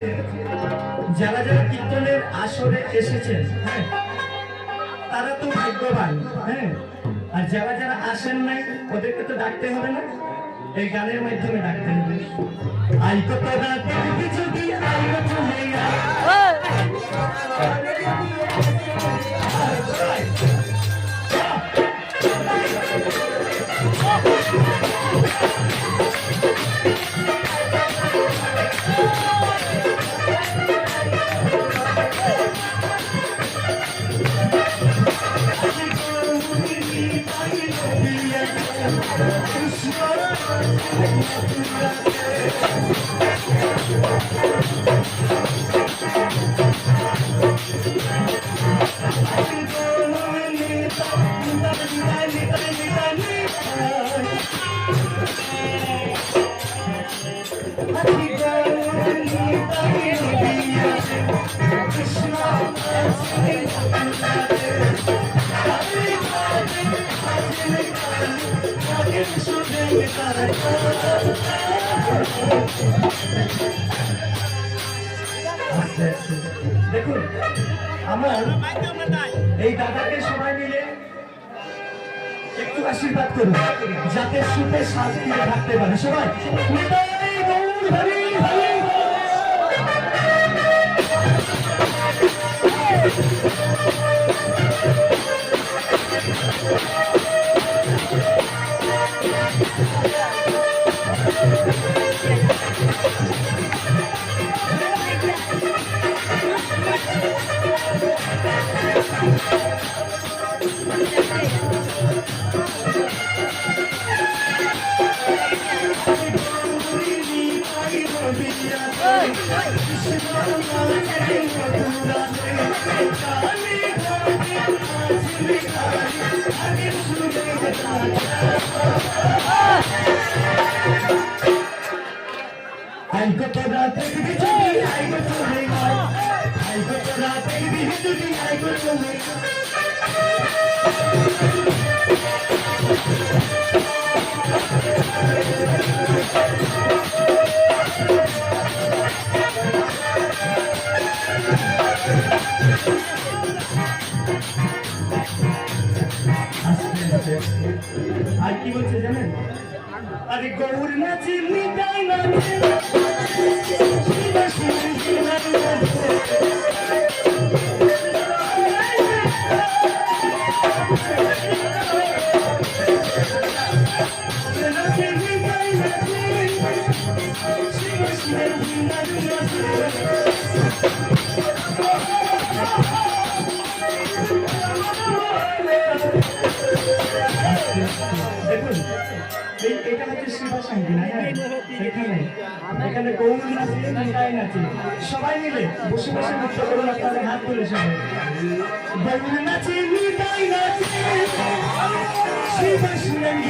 যারা যারা কীর্তনের আসরে এসেছেন, হ্যাঁ, তারা তো ভাগ্যবান, হ্যাঁ। আর যারা যারা আসেন নাই ওদেরকে তো ডাকতে হবে না, এই গানের মাধ্যমে ডাকতে হবে। আই কত রাত যদি আই চলে দেখুন, আমার এই দাদাকে সবাই মিলে একটু আশীর্বাদ করুন যাতে সুখে শান্তিতে থাকতে পারে সবাই। আর কি বলছে জানেন? আরে গৌর নাচি মিটাই নাচে দেখুন, এটা হচ্ছে শিবা সাঙ্গী না? এখানে গৌর নাচে মিটাই নাচে সবাই মিলে বসে বসে নৃত্য করুন, আপনাদের হাত তুলে সবাই। গৌর নাচে মিটাই নাচে শিবা সাঙ্গী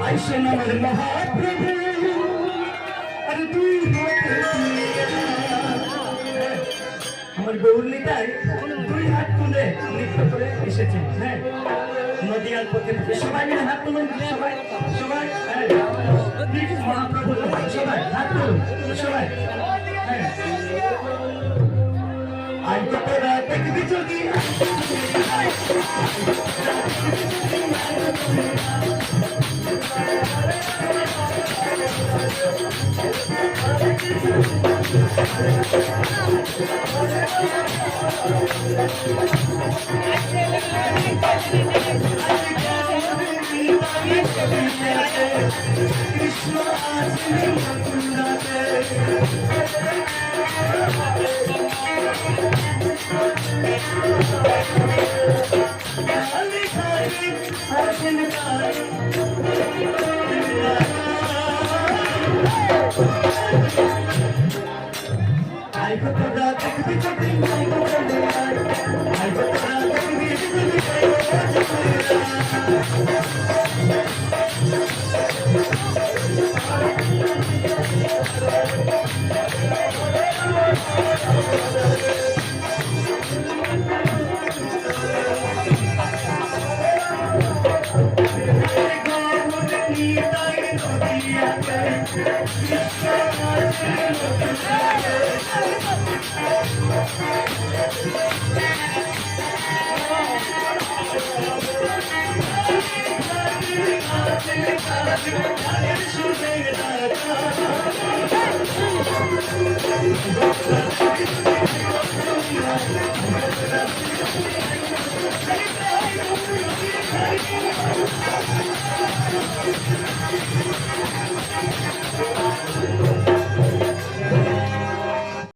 आइशे नमर महाप्रभु अरे तू আমার গৌরনীতাই 2 হাত তুলে নৃত্য করে এসেছেন। হ্যাঁ, নদীয়ার পথে সবাই মিলে হাত তুলুন, সবাই সবাই হ্যাঁ, মহাপ্রভু সবাই হাত তুলুন, সবাই হ্যাঁ। আই তো তোরা দেখবি যদি কৃষ্ণ আসিলেন মথুরাতে। I got the dark, I could be jumping, I got the dark, I got the dark, I could be Shooting